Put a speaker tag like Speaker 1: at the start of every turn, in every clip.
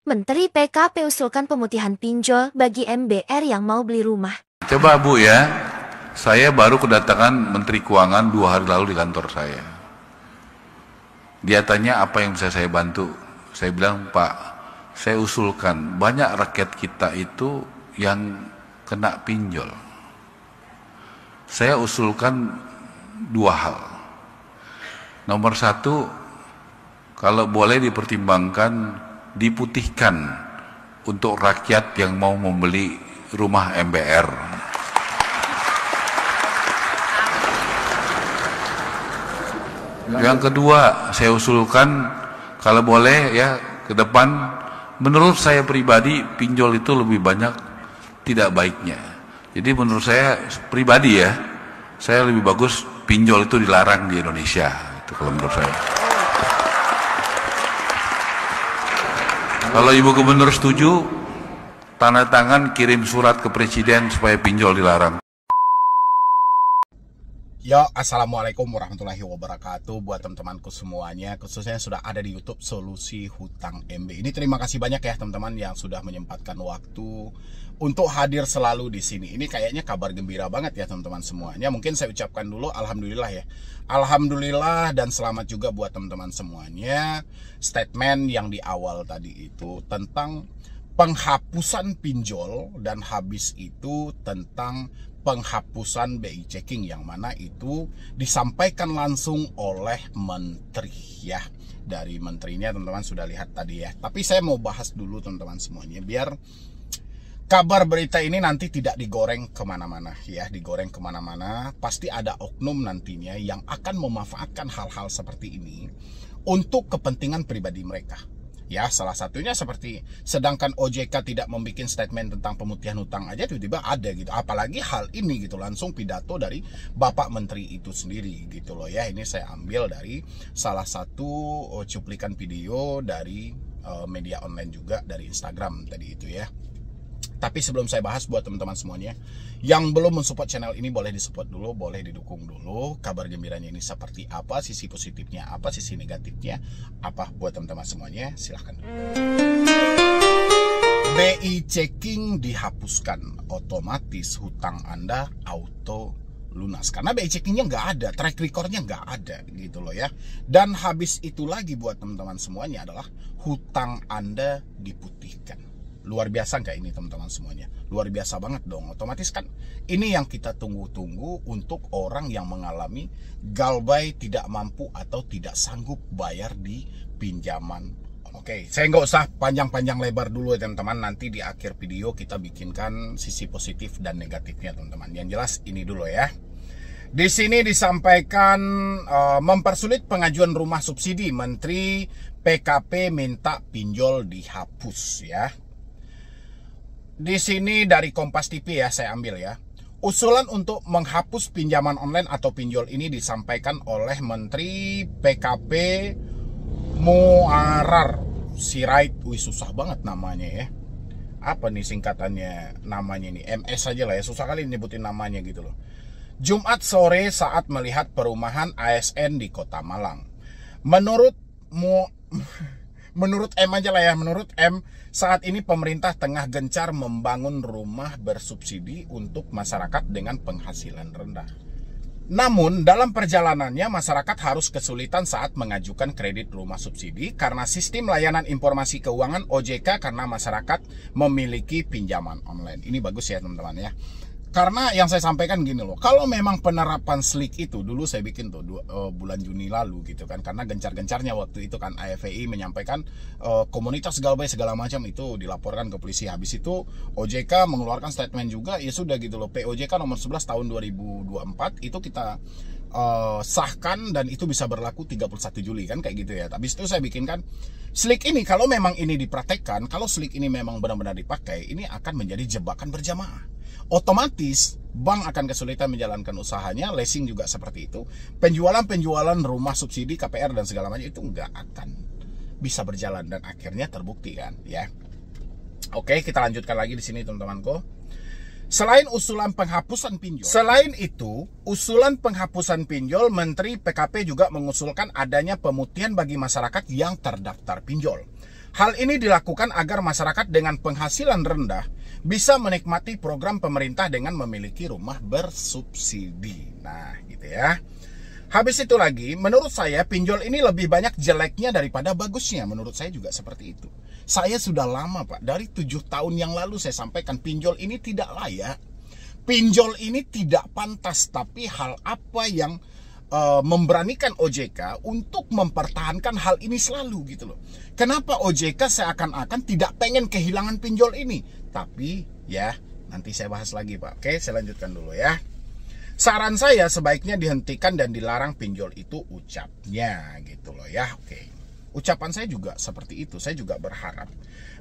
Speaker 1: Menteri PKP usulkan pemutihan pinjol bagi MBR yang mau beli rumah.
Speaker 2: Coba Bu ya, saya baru kedatangan Menteri Keuangan 2 hari lalu di kantor saya. Dia tanya apa yang bisa saya bantu. Saya bilang, Pak, saya usulkan banyak rakyat kita itu yang kena pinjol. Saya usulkan 2 hal. Nomor 1, kalau boleh dipertimbangkan diputihkan untuk rakyat yang mau membeli rumah MBR. Yang kedua, saya usulkan kalau boleh ya ke depan, menurut saya pribadi pinjol itu lebih banyak tidak baiknya. Jadi menurut saya pribadi ya, saya lebih bagus pinjol itu dilarang di Indonesia. Itu kalau menurut saya. Kalau Ibu Gubernur setuju, tanda tangan kirim surat ke Presiden supaya pinjol dilarang.
Speaker 3: Yo, assalamualaikum warahmatullahi wabarakatuh buat teman-temanku semuanya, khususnya yang sudah ada di YouTube Solusi Hutang MB. Ini terima kasih banyak ya teman-teman yang sudah menyempatkan waktu untuk hadir selalu di sini. Ini kayaknya kabar gembira banget ya teman-teman semuanya. Mungkin saya ucapkan dulu alhamdulillah ya. Alhamdulillah dan selamat juga buat teman-teman semuanya. Statement yang di awal tadi itu tentang penghapusan pinjol dan habis itu tentang penghapusan BI checking, yang mana itu disampaikan langsung oleh menteri ya. Dari menterinya teman-teman sudah lihat tadi ya. Tapi saya mau bahas dulu teman-teman semuanya biar kabar berita ini nanti tidak digoreng kemana-mana ya. Digoreng kemana-mana, pasti ada oknum nantinya yang akan memanfaatkan hal-hal seperti ini untuk kepentingan pribadi mereka. Ya, salah satunya seperti sedangkan OJK tidak membuat statement tentang pemutihan hutang aja tiba-tiba ada gitu. Apalagi hal ini gitu, langsung pidato dari Bapak Menteri itu sendiri gitu loh ya. Ini saya ambil dari salah satu cuplikan video dari media online juga, dari Instagram tadi itu ya. Tapi sebelum saya bahas, buat teman-teman semuanya yang belum mensupport channel ini, boleh disupport dulu, boleh didukung dulu. Kabar gembiranya ini seperti apa, sisi positifnya apa, sisi negatifnya apa, buat teman-teman semuanya silahkan. BI checking dihapuskan, otomatis hutang Anda auto lunas. Karena BI checkingnya nggak ada, track recordnya nggak ada gitu loh ya. Dan habis itu lagi buat teman-teman semuanya adalah hutang Anda diputihkan. Luar biasa nggak ini teman-teman semuanya? Luar biasa banget dong. Otomatis kan ini yang kita tunggu-tunggu untuk orang yang mengalami galbay, tidak mampu atau tidak sanggup bayar di pinjaman. Oke, saya nggak usah panjang-panjang lebar dulu ya teman-teman. Nanti di akhir video kita bikinkan sisi positif dan negatifnya teman-teman. Yang jelas ini dulu ya. Di sini disampaikan mempersulit pengajuan rumah subsidi. Menteri PKP minta pinjol dihapus ya. Di sini dari Kompas TV ya, saya ambil ya. Usulan untuk menghapus pinjaman online atau pinjol ini disampaikan oleh Menteri PKP Muarar Sirait. Wih, susah banget namanya ya. Apa nih singkatannya namanya ini? MS aja lah ya, susah kali nyebutin namanya gitu loh. Jumat sore saat melihat perumahan ASN di Kota Malang. Menurut M aja lah ya, menurut M, saat ini pemerintah tengah gencar membangun rumah bersubsidi untuk masyarakat dengan penghasilan rendah. Namun dalam perjalanannya masyarakat harus kesulitan saat mengajukan kredit rumah subsidi karena sistem layanan informasi keuangan OJK, karena masyarakat memiliki pinjaman online. Ini bagus ya teman-teman ya. Karena yang saya sampaikan gini loh, kalau memang penerapan SLIK itu dulu saya bikin tuh bulan Juni lalu gitu kan, karena gencar-gencarnya waktu itu kan AFVI menyampaikan komunitas galbay segala macam itu dilaporkan ke polisi. Habis itu OJK mengeluarkan statement juga, ya sudah gitu loh, POJK nomor 11 tahun 2024 itu kita sahkan dan itu bisa berlaku 31 Juli kan kayak gitu ya. Habis itu saya bikinkan SLIK ini, kalau memang ini dipraktekkan, kalau SLIK ini memang benar-benar dipakai, ini akan menjadi jebakan berjamaah. Otomatis bank akan kesulitan menjalankan usahanya, leasing juga seperti itu. Penjualan rumah subsidi, KPR dan segala macam itu nggak akan bisa berjalan dan akhirnya terbukti kan ya. Oke, kita lanjutkan lagi di sini teman-temanku. Selain usulan penghapusan pinjol, Menteri PKP juga mengusulkan adanya pemutihan bagi masyarakat yang terdaftar pinjol. Hal ini dilakukan agar masyarakat dengan penghasilan rendah bisa menikmati program pemerintah dengan memiliki rumah bersubsidi. Nah, gitu ya. Habis itu lagi, menurut saya pinjol ini lebih banyak jeleknya daripada bagusnya. Menurut saya juga seperti itu. Saya sudah lama, Pak. Dari 7 tahun yang lalu saya sampaikan pinjol ini tidak layak. Pinjol ini tidak pantas. Tapi hal apa yang memberanikan OJK untuk mempertahankan hal ini selalu gitu loh. Kenapa OJK seakan-akan tidak pengen kehilangan pinjol ini? Tapi ya nanti saya bahas lagi, Pak. Oke, saya lanjutkan dulu ya. Saran saya sebaiknya dihentikan dan dilarang pinjol itu ucapnya gitu loh ya. Oke. Ucapan saya juga seperti itu. Saya juga berharap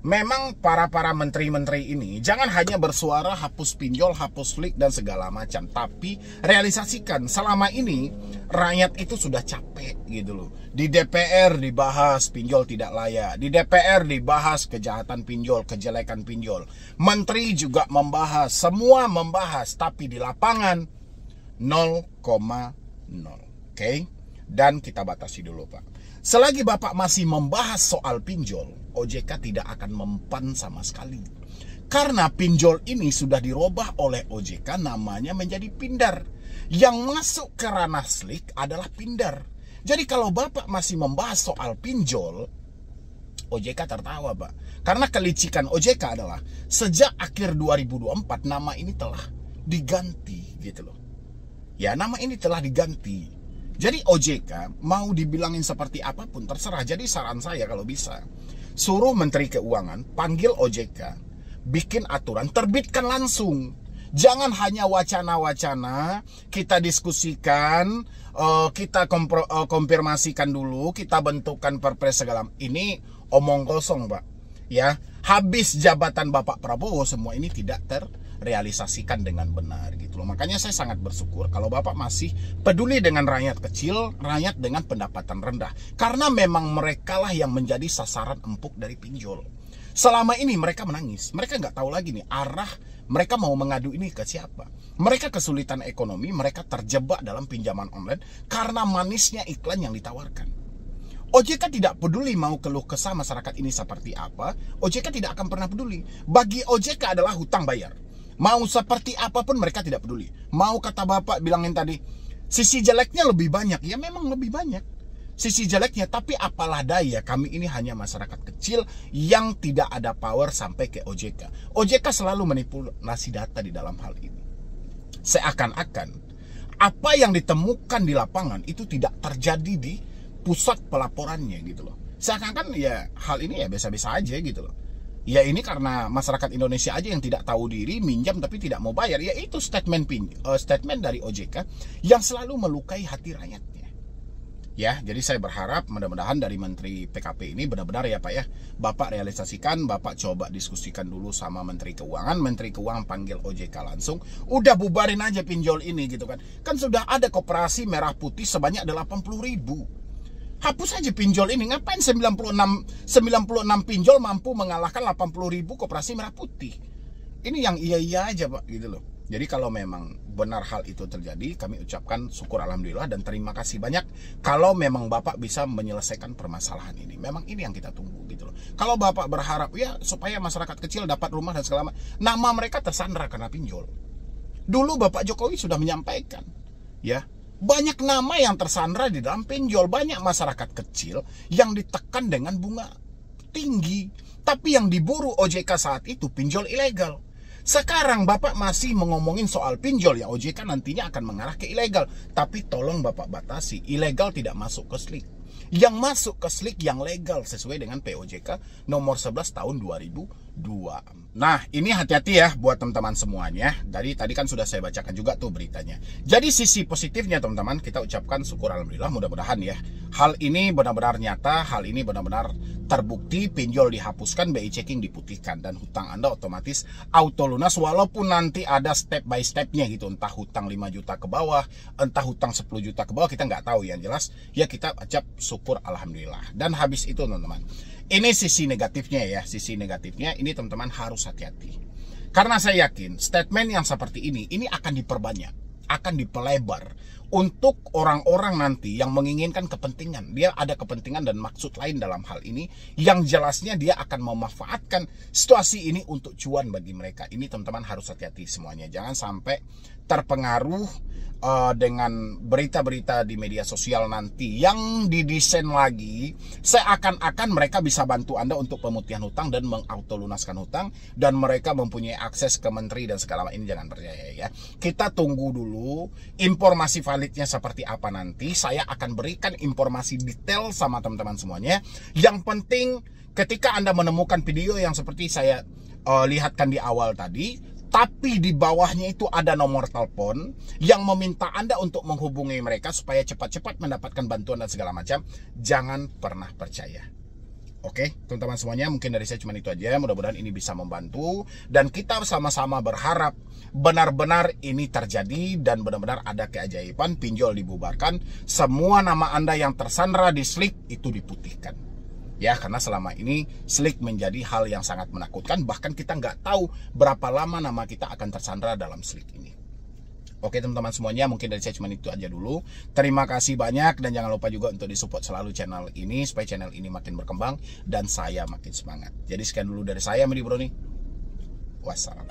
Speaker 3: memang para menteri-menteri ini jangan hanya bersuara hapus pinjol, hapus flik dan segala macam, tapi realisasikan selama ini rakyat itu sudah capek gitu loh. Di DPR dibahas pinjol tidak layak, di DPR dibahas kejahatan pinjol, kejelekan pinjol. Menteri juga membahas, semua membahas, tapi di lapangan 0,0. Oke? Dan kita batasi dulu, Pak. Selagi Bapak masih membahas soal pinjol, OJK tidak akan mempan sama sekali. Karena pinjol ini sudah dirubah oleh OJK namanya menjadi pindar. Yang masuk ke ranah slik adalah pindar. Jadi kalau Bapak masih membahas soal pinjol, OJK tertawa, Pak. Karena kelicikan OJK adalah sejak akhir 2024 nama ini telah diganti gitu loh. Ya, nama ini telah diganti. Jadi OJK mau dibilangin seperti apapun terserah. Jadi saran saya kalau bisa, suruh Menteri Keuangan panggil OJK, bikin aturan, terbitkan langsung. Jangan hanya wacana-wacana, kita diskusikan, kita konfirmasikan dulu, kita bentukkan perpres segala. Ini omong kosong, Pak. Ya, habis jabatan Bapak Prabowo semua ini tidak terrealisasikan dengan benar gitu loh. Makanya saya sangat bersyukur kalau Bapak masih peduli dengan rakyat kecil, rakyat dengan pendapatan rendah. Karena memang merekalah yang menjadi sasaran empuk dari pinjol. Selama ini mereka menangis. Mereka nggak tahu lagi nih arah mereka mau mengadu ini ke siapa. Mereka kesulitan ekonomi, mereka terjebak dalam pinjaman online karena manisnya iklan yang ditawarkan. OJK tidak peduli mau keluh kesah masyarakat ini seperti apa. OJK tidak akan pernah peduli. Bagi OJK adalah hutang bayar. Mau seperti apapun mereka tidak peduli. Mau kata Bapak bilangin tadi, sisi jeleknya lebih banyak. Ya memang lebih banyak sisi jeleknya, tapi apalah daya, kami ini hanya masyarakat kecil yang tidak ada power sampai ke OJK. OJK selalu manipulasi data di dalam hal ini. Seakan-akan apa yang ditemukan di lapangan itu tidak terjadi di pusat pelaporannya gitu loh. Seakan-akan ya hal ini ya biasa-biasa aja gitu loh. Ya ini karena masyarakat Indonesia aja yang tidak tahu diri, minjam tapi tidak mau bayar. Ya itu statement dari OJK yang selalu melukai hati rakyatnya. Ya, jadi saya berharap mudah-mudahan dari Menteri PKP ini benar-benar ya Pak ya, Bapak realisasikan, Bapak coba diskusikan dulu sama Menteri Keuangan, Menteri Keuangan panggil OJK langsung, udah bubarin aja pinjol ini gitu kan. Kan sudah ada koperasi merah putih sebanyak 80.000. Hapus aja pinjol ini, ngapain 96 pinjol mampu mengalahkan 80.000 koperasi merah putih. Ini yang iya-iya aja Pak gitu loh. Jadi kalau memang benar hal itu terjadi, kami ucapkan syukur alhamdulillah dan terima kasih banyak kalau memang Bapak bisa menyelesaikan permasalahan ini. Memang ini yang kita tunggu gitu loh. Kalau Bapak berharap ya supaya masyarakat kecil dapat rumah dan segala macam, nama mereka tersandra karena pinjol. Dulu Bapak Jokowi sudah menyampaikan ya, banyak nama yang tersandra di dalam pinjol, banyak masyarakat kecil yang ditekan dengan bunga tinggi, tapi yang diburu OJK saat itu pinjol ilegal. Sekarang Bapak masih ngomongin soal pinjol ya, OJK nantinya akan mengarah ke ilegal. Tapi tolong Bapak batasi, ilegal tidak masuk ke slik. Yang masuk ke slik yang legal sesuai dengan POJK nomor 11 tahun 2002. Nah ini hati-hati ya buat teman-teman semuanya. Dari tadi kan sudah saya bacakan juga tuh beritanya. Jadi sisi positifnya teman-teman, kita ucapkan syukur alhamdulillah, mudah-mudahan ya hal ini benar-benar nyata, hal ini benar-benar terbukti, pinjol dihapuskan, BI checking diputihkan, dan hutang Anda otomatis auto lunas walaupun nanti ada step by stepnya gitu, entah hutang 5 juta ke bawah, entah hutang 10 juta ke bawah, kita nggak tahu. Yang jelas ya kita ucap syukur alhamdulillah. Dan habis itu teman-teman, ini sisi negatifnya ya, sisi negatifnya ini teman-teman harus hati-hati. Karena saya yakin statement yang seperti ini akan diperbanyak, akan dipelebar untuk orang-orang nanti yang menginginkan kepentingan. Dia ada kepentingan dan maksud lain dalam hal ini, yang jelasnya dia akan memanfaatkan situasi ini untuk cuan bagi mereka. Ini teman-teman harus hati-hati semuanya. Jangan sampai terpengaruh dengan berita-berita di media sosial nanti yang didesain lagi seakan-akan mereka bisa bantu Anda untuk pemutihan hutang dan mengautolunaskan hutang, dan mereka mempunyai akses ke menteri dan segala macam. Ini jangan percaya ya. Kita tunggu dulu informasi validnya seperti apa nanti. Saya akan berikan informasi detail sama teman-teman semuanya. Yang penting ketika Anda menemukan video yang seperti saya lihatkan di awal tadi, tapi di bawahnya itu ada nomor telepon yang meminta Anda untuk menghubungi mereka supaya cepat-cepat mendapatkan bantuan dan segala macam, jangan pernah percaya. Oke, teman-teman semuanya, mungkin dari saya cuma itu aja. Mudah-mudahan ini bisa membantu, dan kita sama-sama berharap benar-benar ini terjadi dan benar-benar ada keajaiban, pinjol dibubarkan, semua nama Anda yang tersandra di Slick itu diputihkan. Ya, karena selama ini Slick menjadi hal yang sangat menakutkan. Bahkan kita nggak tahu berapa lama nama kita akan tersandra dalam Slick ini. Oke teman-teman semuanya, mungkin dari saya cuma itu aja dulu. Terima kasih banyak, dan jangan lupa juga untuk disupport selalu channel ini supaya channel ini makin berkembang dan saya makin semangat. Jadi sekian dulu dari saya, Medi Broni. Wassalam.